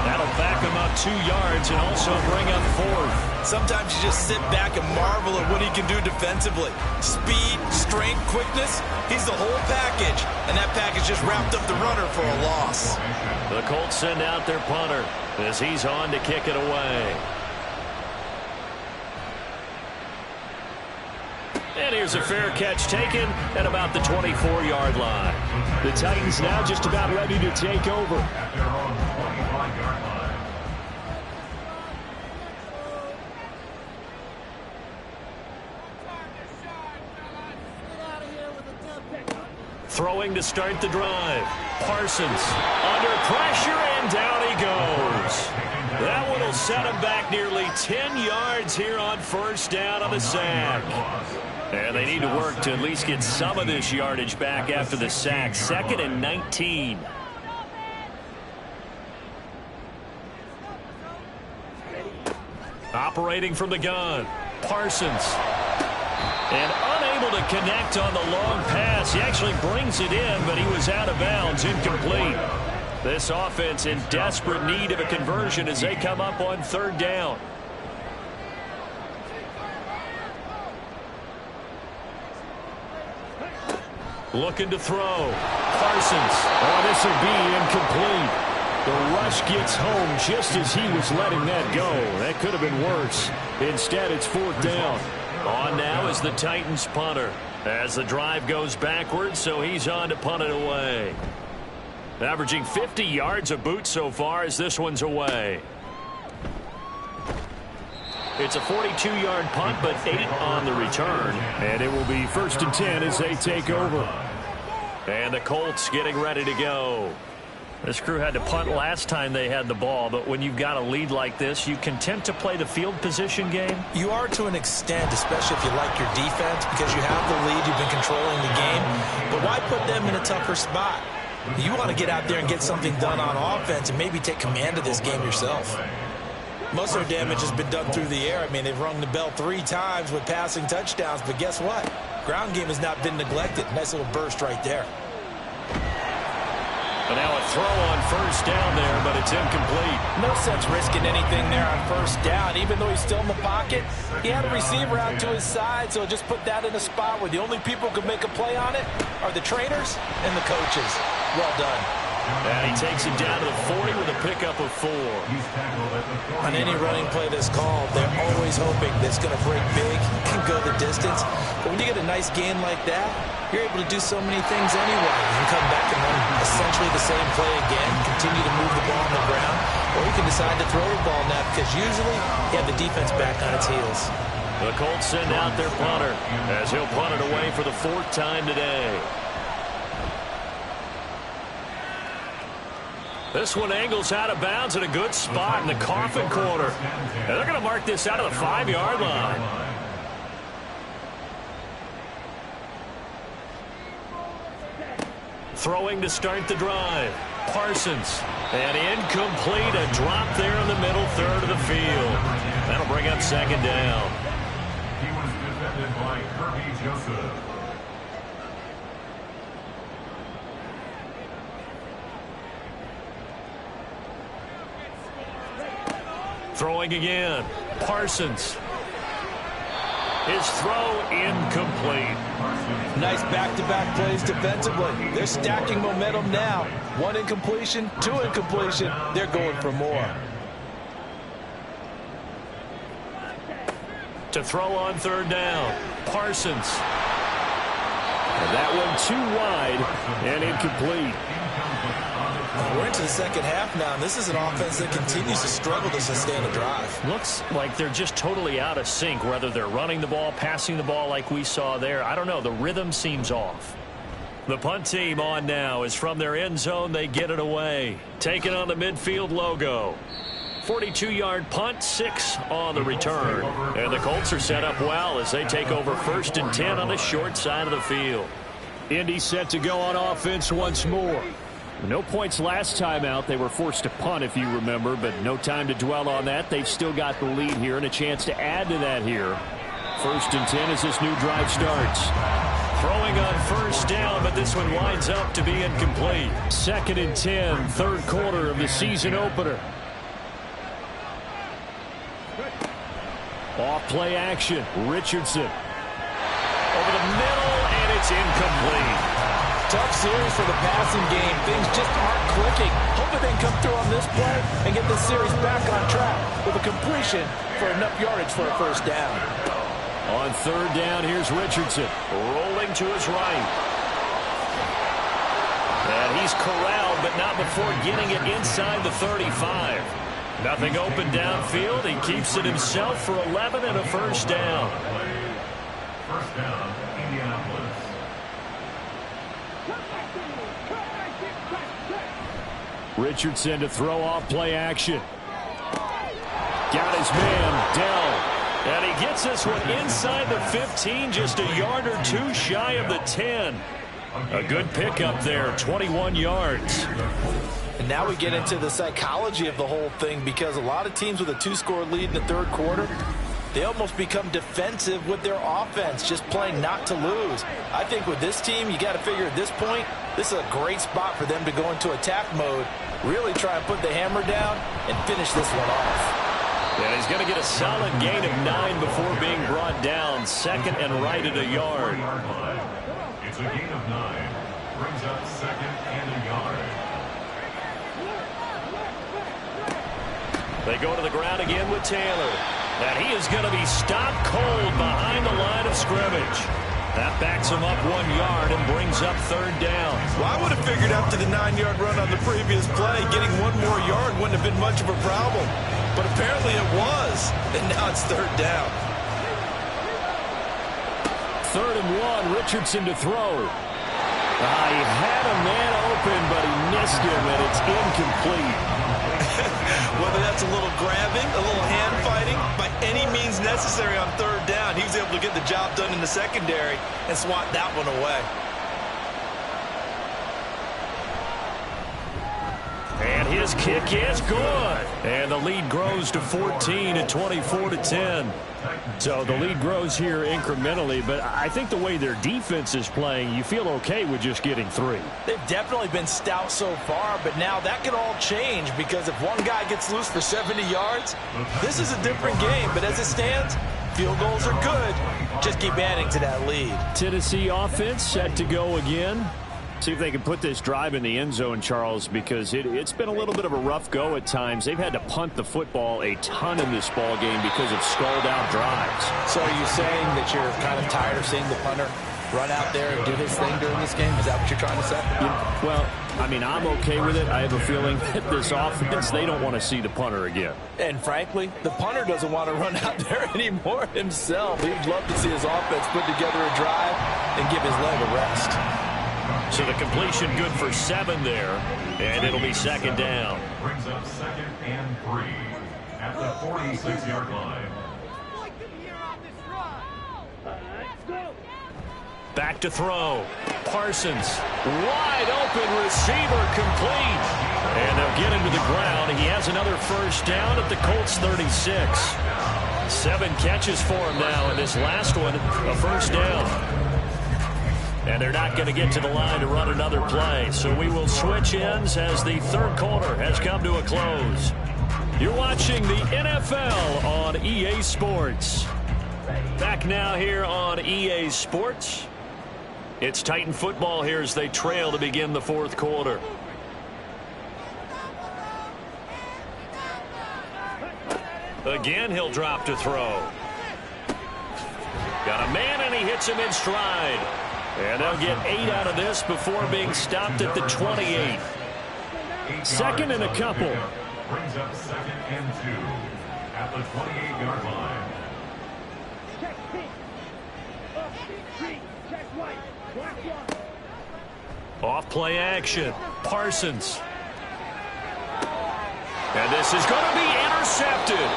[SPEAKER 7] That'll back him up 2 yards and also bring up 4th.
[SPEAKER 3] Sometimes you just sit back and marvel at what he can do defensively. Speed, strength, quickness, he's the whole package. And that package just wrapped up the runner for a loss.
[SPEAKER 7] The Colts send out their punter as he's on to kick it away. And here's a fair catch taken at about the 24-yard line. The Titans now just about ready to take over.
[SPEAKER 4] At their own 25-yard line.
[SPEAKER 7] Throwing to start the drive. Parsons under pressure, and down he goes. That one will set him back nearly 10 yards here on 1st down on the sack. And they need to work to at least get some of this yardage back after the sack. 2nd and 19. Operating from the gun. Parsons. And unable to connect on the long pass. He actually brings it in, but he was out of bounds, incomplete. This offense in desperate need of a conversion as they come up on 3rd down. Looking to throw. Parsons. Oh, this will be incomplete. The rush gets home just as he was letting that go. That could have been worse. Instead, it's 4th down. On now is the Titans punter as the drive goes backwards, so he's on to punt it away. Averaging 50 yards a boot so far as this one's away. It's a 42-yard punt, but 8 on the return. And it will be 1st and 10 as they take over. And the Colts getting ready to go. This crew had to punt last time they had the ball, but when you've got a lead like this, you content to play the field position game?
[SPEAKER 3] You are to an extent, especially if you like your defense, because you have the lead, you've been controlling the game. But why put them in a tougher spot? You want to get out there and get something done on offense and maybe take command of this game yourself. Most of their damage has been done through the air. I mean, they've rung the bell 3 times with passing touchdowns, but guess what? Ground game has not been neglected. Nice little burst right there.
[SPEAKER 7] And now a throw on 1st down there, but it's incomplete.
[SPEAKER 3] No sense risking anything there on 1st down. Even though he's still in the pocket, he had a receiver out to his side, so just put that in a spot where the only people who can make a play on it are the trainers and the coaches. Well done.
[SPEAKER 7] And he takes it down to the 40 with a pickup of 4.
[SPEAKER 3] On any running play that's called, they're always hoping that it's going to break big, can go the distance. But when you get a nice gain like that, you're able to do so many things anyway. You can come back and run essentially the same play again, continue to move the ball on the ground, or you can decide to throw the ball now because usually you have the defense back on its heels.
[SPEAKER 7] The Colts send out their punter as he'll punt it away for the 4th time today. This one angles out of bounds at a good spot in the coffin corner. And they're going to mark this out of the 5-yard line. Throwing to start the drive. Parsons. And incomplete. A drop there in the middle 3rd of the field. That'll bring up 2nd down.
[SPEAKER 4] He was defended by Kirby Joseph.
[SPEAKER 7] Throwing again. Parsons. His throw incomplete.
[SPEAKER 3] Nice back-to-back plays defensively. They're stacking momentum now. 1 incompletion, 2 incompletion. They're going for more.
[SPEAKER 7] To throw on 3rd down. Parsons. And that one too wide and incomplete.
[SPEAKER 3] We're into the 2nd half now, and this is an offense that continues to struggle to sustain a drive.
[SPEAKER 7] Looks like they're just totally out of sync, whether they're running the ball, passing the ball like we saw there. I don't know. The rhythm seems off. The punt team on now is from their end zone. They get it away. Taking on the midfield logo. 42-yard punt, 6 on the return. And the Colts are set up well as they take over 1st and 10 on the short side of the field. Indy set to go on offense once more. No points last time out. They were forced to punt, if you remember, but no time to dwell on that. They've still got the lead here and a chance to add to that here. 1st and 10 as this new drive starts.
[SPEAKER 2] Throwing on first down, but this one winds up to be incomplete.
[SPEAKER 7] 2nd and 10, 3rd quarter of the season opener. Off play action. Richardson.
[SPEAKER 2] Over the middle, and it's incomplete.
[SPEAKER 3] Tough series for the passing game. Things just aren't clicking. Hoping they can come through on this play and get this series back on track with a completion for enough yardage for a first down.
[SPEAKER 7] On 3rd down, here's Richardson.
[SPEAKER 2] Rolling to his right. And he's corralled, but not before getting it inside the 35. Nothing open downfield. He keeps it himself for 11 and a first down.
[SPEAKER 4] First down, Indianapolis.
[SPEAKER 7] Richardson to throw off play action. Got his man, Dell.
[SPEAKER 2] And he gets this one inside the 15, just a yard or two shy of the 10. A good pickup there, 21 yards.
[SPEAKER 3] And now we get into the psychology of the whole thing, because a lot of teams with a 2-score lead in the 3rd quarter, they almost become defensive with their offense, just playing not to lose. I think with this team, you got to figure at this point, this is a great spot for them to go into attack mode, really try and put the hammer down and finish this one off.
[SPEAKER 2] And he's going to get a solid gain of 9 before being brought down. 2nd and right at a yard.
[SPEAKER 4] It's a gain of 9. Brings up 2nd and a yard.
[SPEAKER 2] They go to the ground again with Taylor. And he is going to be stopped cold behind the line of scrimmage. That backs him up 1 yard and brings up 3rd down.
[SPEAKER 3] Well, I would have figured after the 9-yard run on the previous play, getting 1 more yard wouldn't have been much of a problem. But apparently it was, and now it's 3rd down.
[SPEAKER 7] 3rd and 1, Richardson to throw. He had a man open, but he missed him, and it's incomplete.
[SPEAKER 3] Whether that's a little grabbing, a little hand fighting, by any means necessary on 3rd down, he was able to get the job done in the secondary and swat that one away.
[SPEAKER 2] And his kick is good. And the lead grows to 14 at 24-10.
[SPEAKER 7] So the lead grows here incrementally, but I think the way their defense is playing, you feel okay with just getting 3.
[SPEAKER 3] They've definitely been stout so far, but now that can all change, because if one guy gets loose for 70 yards, this is a different game. But as it stands, field goals are good. Just keep adding to that lead.
[SPEAKER 7] Tennessee offense set to go again. See if they can put this drive in the end zone, Charles, because it's been a little bit of a rough go at times. They've had to punt the football a ton in this ball game because of stalled-out drives.
[SPEAKER 3] So are you saying that you're kind of tired of seeing the punter run out there and do his thing during this game? Is that what you're trying to say?
[SPEAKER 7] Well, I mean, I'm okay with it. I have a feeling that this offense, they don't want to see the punter again.
[SPEAKER 3] And frankly, the punter doesn't want to run out there anymore himself. He'd love to see his offense put together a drive and give his leg a rest.
[SPEAKER 2] So the completion good for 7 there, and it'll be 2nd down.
[SPEAKER 4] Brings up 2nd and 3 at the 46-yard line.
[SPEAKER 2] Back to throw. Parsons, wide open receiver, complete. And they'll get him to the ground. He has another first down at the Colts 36. 7 catches for him now, and this last one, a first down. And they're not going to get to the line to run another play. So we will switch ends as the 3rd quarter has come to a close. You're watching the NFL on EA Sports. Back now here on EA Sports. It's Titan football here as they trail to begin the 4th quarter. Again, he'll drop to throw. Got a man, and he hits him in stride. And they'll get 8 out of this before being stopped at the 28.
[SPEAKER 7] 2nd and a couple.
[SPEAKER 4] Brings up 2nd and 2 at the 28-yard line.
[SPEAKER 2] Off play action. Parsons. And this is going to be intercepted.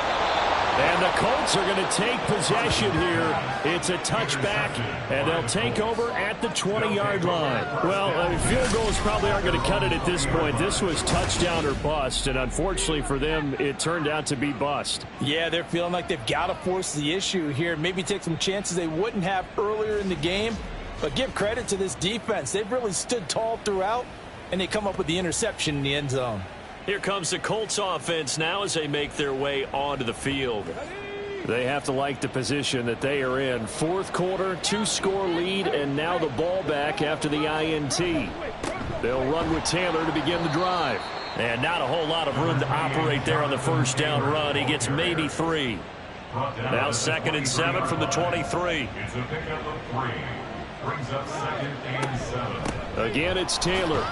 [SPEAKER 7] And the Colts are going to take possession here. It's a touchback, and they'll take over at the 20-yard line. Well, field goals probably aren't going to cut it at this point. This was touchdown or bust, and unfortunately for them, it turned out to be bust.
[SPEAKER 3] Yeah, they're feeling like they've got to force the issue here. Maybe take some chances they wouldn't have earlier in the game. But give credit to this defense. They've really stood tall throughout, and they come up with the interception in the end zone.
[SPEAKER 7] Here comes the Colts offense now as they make their way onto the field. They have to like the position that they are in. Fourth quarter, 2-score lead, and now the ball back after the INT. They'll run with Taylor to begin the drive. And not a whole lot of room to operate there on the first down run. He gets maybe 3. Now 2nd and 7 from the 23.
[SPEAKER 4] It's a pickup of 3. Brings up 2nd and 7.
[SPEAKER 7] Again, it's Taylor.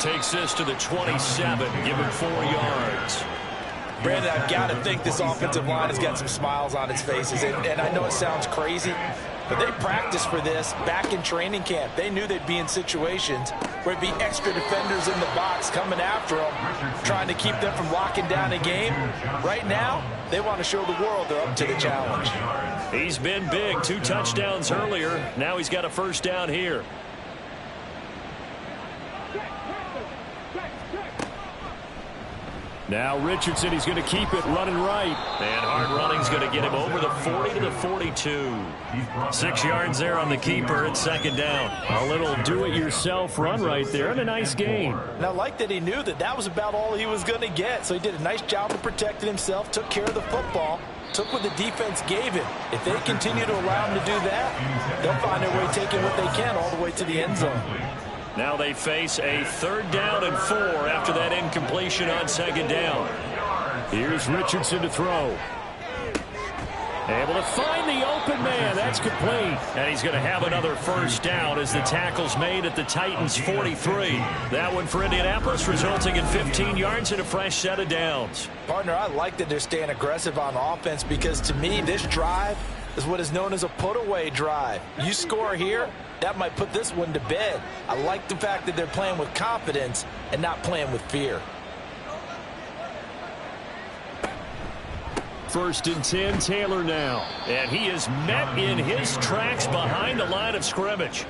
[SPEAKER 7] Takes this to the 27, give him 4 yards.
[SPEAKER 3] Brandon, I've got to think this offensive line has got some smiles on its faces. And I know it sounds crazy, but they practiced for this back in training camp. They knew they'd be in situations where it'd be extra defenders in the box coming after them, trying to keep them from locking down a game. Right now, they want to show the world they're up to the challenge.
[SPEAKER 7] He's been big. 2 touchdowns earlier. Now he's got a first down here. Now Richardson, he's going to keep it running right. And hard running's going to get him over the 40 to the 42. 6 yards there on the keeper at 2nd down. A little do-it-yourself run right there and a nice gain.
[SPEAKER 3] And I like that he knew that that was about all he was going to get. So he did a nice job of protecting himself, took care of the football, took what the defense gave him. If they continue to allow him to do that, they'll find their way taking what they can all the way to the end zone.
[SPEAKER 7] Now they face a 3rd down and 4 after that incompletion on 2nd down. Here's Richardson to throw. Able to find the open man. That's complete. And he's going to have another first down as the tackle's made at the Titans' 43. That one for Indianapolis, resulting in 15 yards and a fresh set of downs.
[SPEAKER 3] Partner, I like that they're staying aggressive on offense because to me, this drive is what is known as a put-away drive. You score here, that might put this one to bed. I like the fact that they're playing with confidence and not playing with fear.
[SPEAKER 7] 1st and 10, Taylor now. And he is met in his tracks behind the line of scrimmage.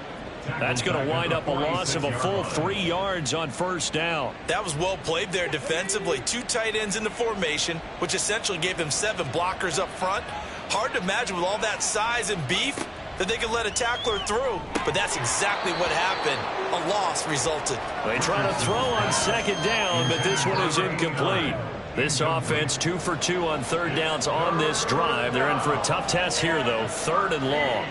[SPEAKER 7] That's going to wind up a loss of a full 3 yards on 1st down.
[SPEAKER 3] That was well played there defensively. 2 tight ends in the formation, which essentially gave them 7 blockers up front. Hard to imagine with all that size and beef that they could let a tackler through, but that's exactly what happened. A loss resulted.
[SPEAKER 7] They try to throw on 2nd down, but this one is incomplete. This offense 2 for 2 on 3rd downs on this drive. They're in for a tough test here, though. 3rd and long.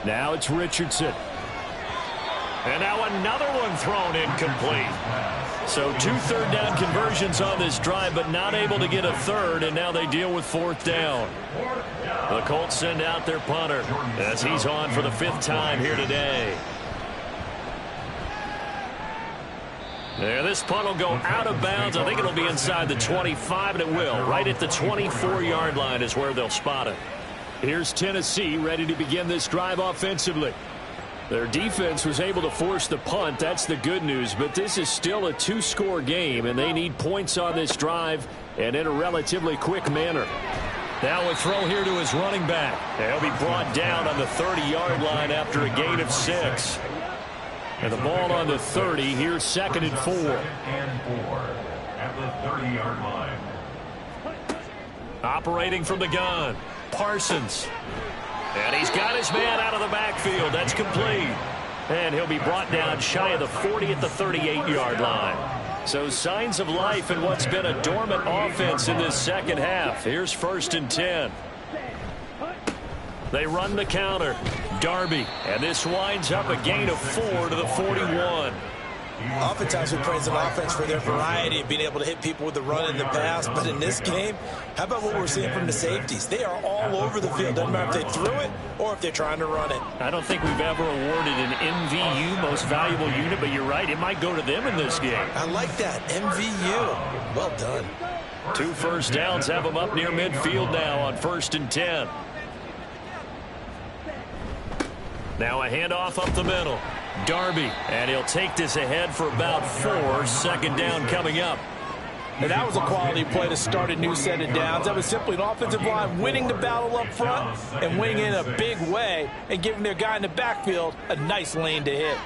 [SPEAKER 7] Now it's Richardson. And now another one thrown incomplete. So 2 3rd down conversions on this drive, but not able to get a 3rd, and now they deal with 4th down. The Colts send out their punter as he's on for the 5th time here today. And this punt will go out of bounds. I think it'll be inside the 25, and it will. Right at the 24-yard line is where they'll spot it. Here's Tennessee ready to begin this drive offensively. Their defense was able to force the punt. That's the good news. But this is still a 2-score game, and they need points on this drive and in a relatively quick manner. Now a throw here to his running back. He'll be brought down on the 30-yard line after a gain of 6. And the ball on the 30. Here's 2nd and 4.
[SPEAKER 4] 2nd and 4 at the 30-yard line.
[SPEAKER 7] Operating from the gun, Parsons. And he's got his man out of the backfield. That's complete. And he'll be brought down shy of the 40 at the 38-yard line. So signs of life in what's been a dormant offense in this second half. Here's 1st and 10. They run the counter. Darby. And this winds up a gain of 4 to the 41.
[SPEAKER 3] Oftentimes we praise an offense for their variety of being able to hit people with the run in the pass, but in this game, how about what we're seeing from the safeties? They are all over the field. Doesn't matter if they threw it or if they're trying to run it.
[SPEAKER 7] I don't think we've ever awarded an MVU, most valuable unit, but you're right, it might go to them in this game.
[SPEAKER 3] I like that, MVU. Well done.
[SPEAKER 7] 2 first downs have them up near midfield now on 1st and 10. Now a handoff up the middle. Darby, and he'll take this ahead for about 4. 2nd down coming up.
[SPEAKER 3] And that was a quality play to start a new set of downs. That was simply an offensive line winning the battle up front and winning in a big way and giving their guy in the backfield a nice lane to hit.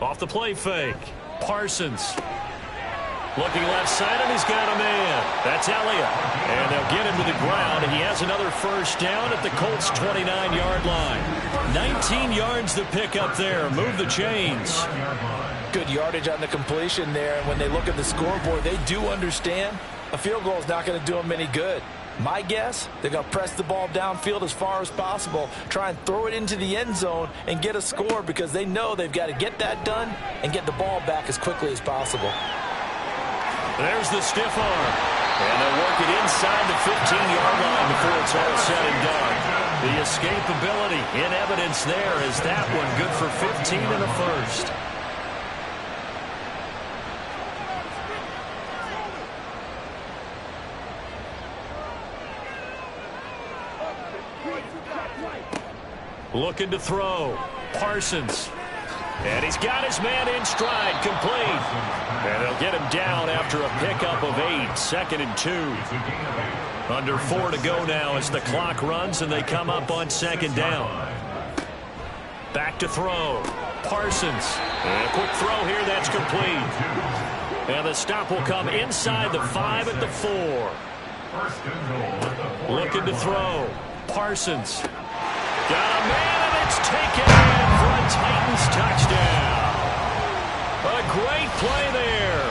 [SPEAKER 2] Off the play fake. Parsons. Looking left side, and he's got a man. That's Elliott. And they'll get him to the ground, and he has another first down at the Colts' 29-yard line. 19 yards to pick up there. Move the chains.
[SPEAKER 3] Good yardage on the completion there, and when they look at the scoreboard, they do understand a field goal is not going to do them any good. My guess, they're going to press the ball downfield as far as possible, try and throw it into the end zone and get a score because they know they've got to get that done and get the ball back as quickly as possible.
[SPEAKER 2] There's the stiff arm. And they'll work it inside the 15-yard line before it's all said and done. The escapability in evidence there is that one good for 15 in the first. Looking to throw. Parsons. And he's got his man in stride, complete. And they'll get him down after a pickup of 8, 2nd and 2. Under 4 to go now as the clock runs and they come up on 2nd down. Back to throw. Parsons. And a quick throw here, that's complete. And the stop will come inside the 5 at the 4. Looking to throw. Parsons. Got a man, and it's taken in for a Titans touchdown. A great play there.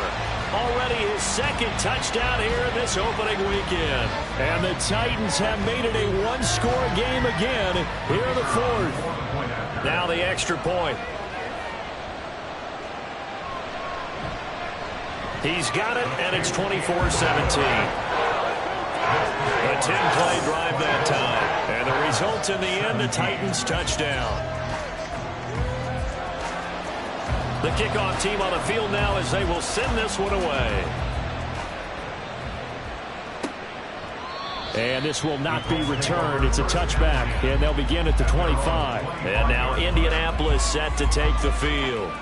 [SPEAKER 2] Already his 2nd touchdown here in this opening weekend. And the Titans have made it a one-score game again here in the 4th. Now the extra point. He's got it, and it's 24-17. A 10-play drive that time. And the result in the end, the Titans touchdown. The kickoff team on the field now as they will send this one away.
[SPEAKER 7] And this will not be returned. It's a touchback, and they'll begin at the 25.
[SPEAKER 2] And now Indianapolis set to take the field.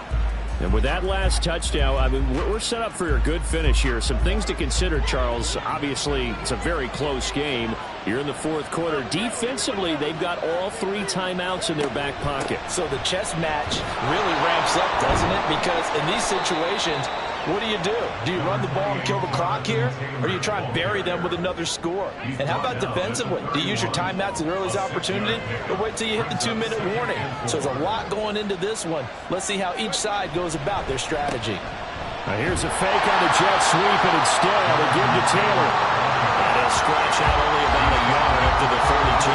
[SPEAKER 7] And with that last touchdown, I mean, we're set up for a good finish here. Some things to consider, Charles. Obviously, it's a very close game. You're in the 4th quarter. Defensively, they've got all 3 timeouts in their back pocket.
[SPEAKER 3] So the chess match really ramps up, doesn't it? Because in these situations, what do? Do you run the ball and kill the clock here? Or do you try and bury them with another score? And how about defensively? Do you use your timeouts at the earliest opportunity? Or wait till you hit the 2-minute warning? So there's a lot going into this one. Let's see how each side goes about their strategy.
[SPEAKER 7] Now here's a fake on the jet sweep, and instead a give to Taylor.
[SPEAKER 2] And he'll stretch out only about a yard up to the 32.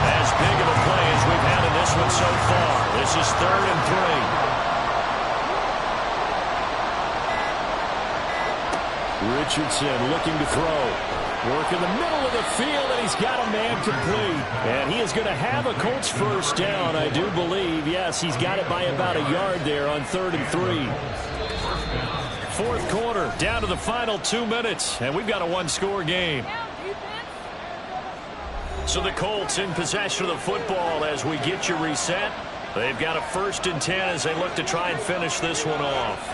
[SPEAKER 2] As big of a play as we've had in this one so far. This is 3rd and 3.
[SPEAKER 7] Richardson looking to throw. Work in the middle of the field, and he's got a man complete. And he is going to have a Colts first down, I do believe. Yes, he's got it by about a yard there on 3rd and 3.
[SPEAKER 2] 4th quarter, down to the final 2 minutes, and we've got a one-score game. So the Colts in possession of the football as we get you reset. They've got a 1st and 10 as they look to try and finish this one off.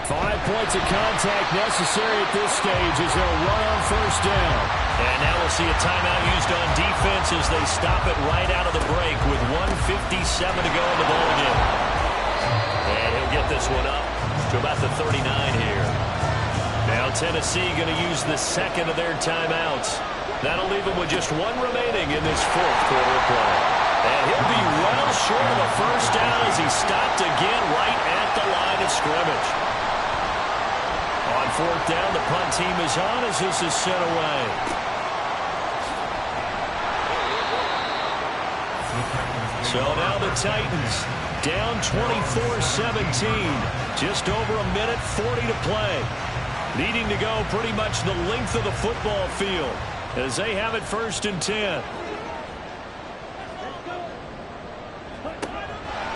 [SPEAKER 7] 5 points of contact necessary at this stage as they'll run on 1st down.
[SPEAKER 2] And now we'll see a timeout used on defense as they stop it right out of the break with 1:57 to go in the ballgame. And he'll get this one up to about the 39 here. Now Tennessee going to use the 2nd of their timeouts. That'll leave them with just 1 remaining in this 4th quarter of play. And he'll be well short of a first down as he stopped again right at the line of scrimmage. On 4th down, the punt team is on as this is sent away. So now the Titans down 24-17. Just over a minute 40 to play. Needing to go pretty much the length of the football field as they have it 1st and 10.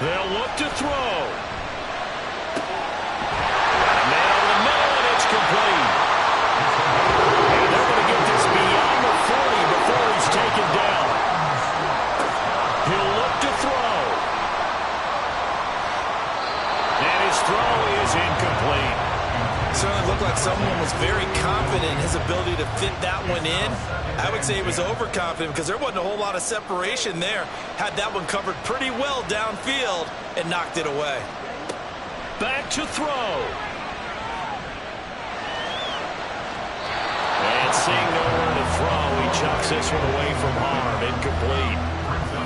[SPEAKER 2] They'll look to throw. Complete. And they're going to get this beyond the 40 before he's taken down. He'll look to throw. And his throw is is incomplete.
[SPEAKER 3] Certainly looked like someone was very confident in his ability to fit that one in. I would say he was overconfident because there wasn't a whole lot of separation there. Had that one covered pretty well downfield and knocked it away.
[SPEAKER 2] Back to throw. And seeing nowhere to throw, he chucks this one away from harm. Incomplete.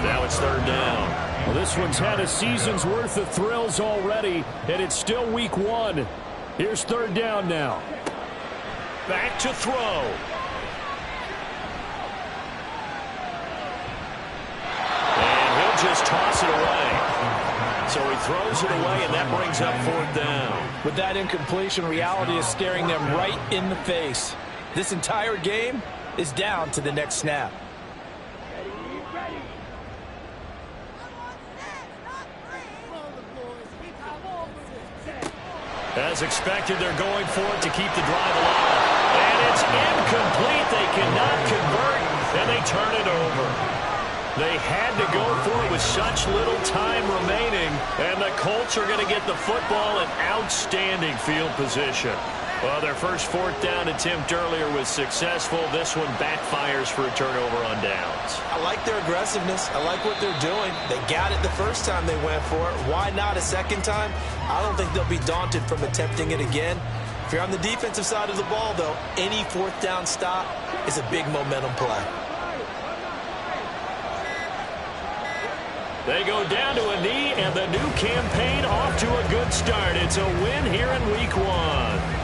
[SPEAKER 2] Now it's third down.
[SPEAKER 7] Well, this one's had a season's worth of thrills already, and it's still week 1. Here's third down now.
[SPEAKER 2] Back to throw. And he'll just toss it away. So he throws it away, and that brings up fourth down.
[SPEAKER 3] With that incompletion, reality is staring them right in the face. This entire game is down to the next snap.
[SPEAKER 2] As expected, they're going for it to keep the drive alive. And it's incomplete. They cannot convert, and they turn it over. They had to go for it with such little time remaining, and the Colts are going to get the football in outstanding field position. Well, their first fourth down attempt earlier was successful. This one backfires for a turnover on downs.
[SPEAKER 3] I like their aggressiveness. I like what they're doing. They got it the first time they went for it. Why not a second time? I don't think they'll be daunted from attempting it again. If you're on the defensive side of the ball, though, any fourth down stop is a big momentum play.
[SPEAKER 2] They go down to a knee, and the new campaign off to a good start. It's a win here in week 1.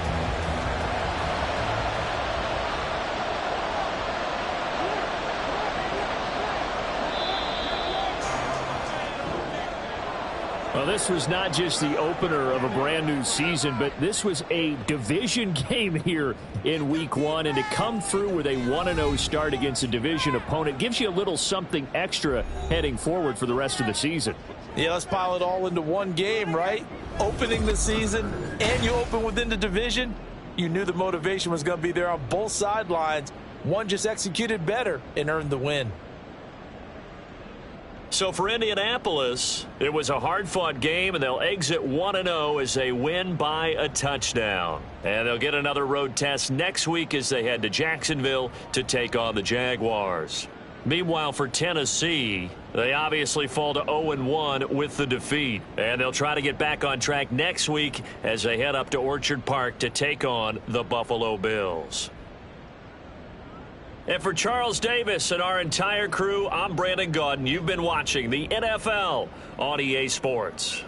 [SPEAKER 7] Well, this was not just the opener of a brand new season, but this was a division game here in week 1. And to come through with a 1-0 start against a division opponent gives you a little something extra heading forward for the rest of the season.
[SPEAKER 3] Yeah, let's pile it all into one game, right? Opening the season, and you open within the division. You knew the motivation was going to be there on both sidelines. One just executed better and earned the win.
[SPEAKER 2] So for Indianapolis, it was a hard-fought game, and they'll exit 1-0 as they win by a touchdown. And they'll get another road test next week as they head to Jacksonville to take on the Jaguars. Meanwhile, for Tennessee, they obviously fall to 0-1 with the defeat. And they'll try to get back on track next week as they head up to Orchard Park to take on the Buffalo Bills. And for Charles Davis and our entire crew, I'm Brandon Gaudin. You've been watching the NFL on EA Sports.